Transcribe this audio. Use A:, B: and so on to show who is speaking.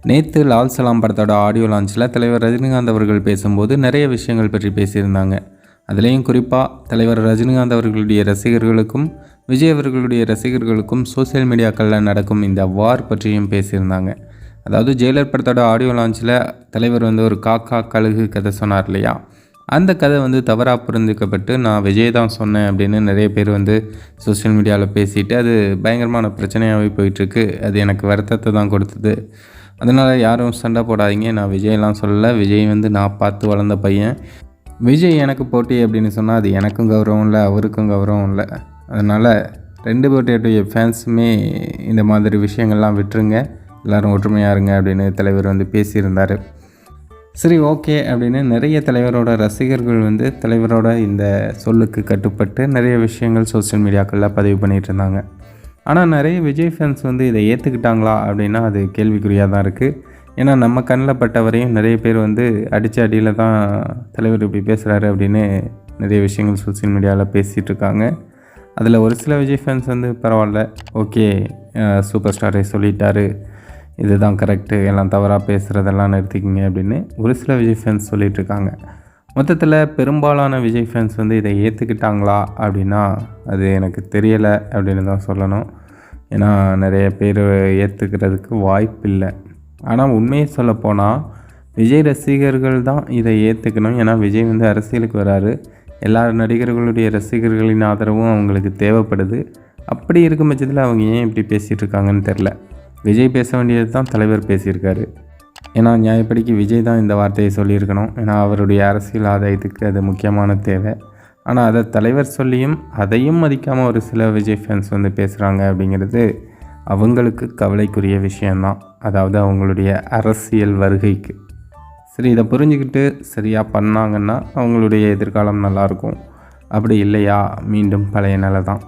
A: நேற்று லால் சலாம் படத்தோட ஆடியோ லான்ச்சில் தலைவர் ரஜினிகாந்த் அவர்கள் பேசும்போது நிறைய விஷயங்கள் பற்றி பேசியிருந்தாங்க. அதுலேயும் குறிப்பாக தலைவர் ரஜினிகாந்த் அவர்களுடைய ரசிகர்களுக்கும் விஜய் அவர்களுடைய ரசிகர்களுக்கும் சோசியல் மீடியாக்களில் நடக்கும் இந்த வார் பற்றியும் பேசியிருந்தாங்க. அதாவது ஜெயிலர் படத்தோட ஆடியோ லான்ச்சில் தலைவர் ஒரு காக்கா கழுகு கதை சொன்னார் இல்லையா, அந்த கதை தவறாக புரிந்துக்கப்பட்டு நான் விஜய் தான் சொன்னேன் அப்படின்னு நிறைய பேர் சோசியல் மீடியாவில் பேசிட்டு அது பயங்கரமான பிரச்சனையாகவே போயிட்டுருக்கு. அது எனக்கு வருத்தத்தை தான் கொடுத்தது. அதனால் யாரும் சண்டை போடாதீங்க, நான் விஜயெல்லாம் சொல்லலை. விஜய் நான் பார்த்து வளர்ந்த பையன். விஜய் எனக்கு போட்டி அப்படின்னு சொன்னால் அது எனக்கும் கௌரவம் இல்லை, அவருக்கும் கௌரவம் இல்லை. அதனால் 2 பேருடைய ஃபேன்ஸுமே இந்த மாதிரி விஷயங்கள்லாம் விட்டுருங்க, எல்லோரும் ஒற்றுமையாக இருங்க அப்படின்னு தலைவர் பேசியிருந்தார். சரி, ஓகே அப்படின்னு நிறைய தலைவரோட ரசிகர்கள் தலைவரோட இந்த சொல்லுக்கு கட்டுப்பட்டு நிறைய விஷயங்கள் சோசியல் மீடியாக்களில் பதிவு பண்ணிகிட்டு இருந்தாங்க. ஆனால் நிறைய விஜய் ஃபேன்ஸ் இதை ஏற்றுக்கிட்டாங்களா அப்படின்னா அது கேள்விக்குறியாக தான் இருக்குது. ஏன்னா நம்ம கண்ணில் பட்டவரையும் நிறைய பேர் அடித்த அடியில் தான் தலைவர் இப்படி பேசுகிறாரு அப்படின்னு நிறைய விஷயங்கள் சோசியல் மீடியாவில் பேசிகிட்டு இருக்காங்க. அதில் ஒரு சில விஜய் ஃபேன்ஸ் பரவாயில்ல, ஓகே, சூப்பர் ஸ்டாரே சொல்லிட்டாரு, இதுதான் கரெக்டு, எல்லாம் தவறாக பேசுகிறதெல்லாம் நிறுத்திக்கிங்க அப்படின்னு ஒரு சில விஜய் ஃபேன்ஸ் சொல்லிகிட்ருக்காங்க. மொத்தத்தில் பெரும்பாலான விஜய் ஃபேன்ஸ் இதை ஏற்றுக்கிட்டாங்களா அப்படின்னா அது எனக்கு தெரியலை அப்படின்னு தான் சொல்லணும். ஏன்னா நிறைய பேர் ஏற்றுக்கிறதுக்கு வாய்ப்பு இல்லை. ஆனால் உண்மையை சொல்லப்போனால் விஜய் ரசிகர்கள் தான் இதை ஏற்றுக்கணும். ஏன்னா விஜய் அரசியலுக்கு வராரு, எல்லா நடிகர்களுடைய ரசிகர்களின் ஆதரவும் அவங்களுக்கு தேவைப்படுது. அப்படி இருக்கும் பட்சத்தில் அவங்க ஏன் இப்படி பேசிகிட்டு இருக்காங்கன்னு தெரில. விஜய் பேச வேண்டியது தான் தலைவர் பேசியிருக்காரு. ஏன்னா நியாயப்படிக்கு விஜய் தான் இந்த வார்த்தையை சொல்லியிருக்கணும். ஏன்னா அவருடைய அரசியல் ஆதாயத்துக்கு அது முக்கியமான தேவை. ஆனால் அதை தலைவர் சொல்லியும் அதையும் மதிக்காமல் ஒரு சில விஜய் ஃபேன்ஸ் பேசுகிறாங்க அப்படிங்கிறது அவங்களுக்கு கவலைக்குரிய விஷயந்தான். அதாவது அவங்களுடைய அரசியல் வருகைக்கு. சரி, இதை புரிஞ்சுக்கிட்டு சரியாக பண்ணாங்கன்னா அவங்களுடைய எதிர்காலம் நல்லாயிருக்கும். அப்படி இல்லையா மீண்டும் பழைய நிலை தான்.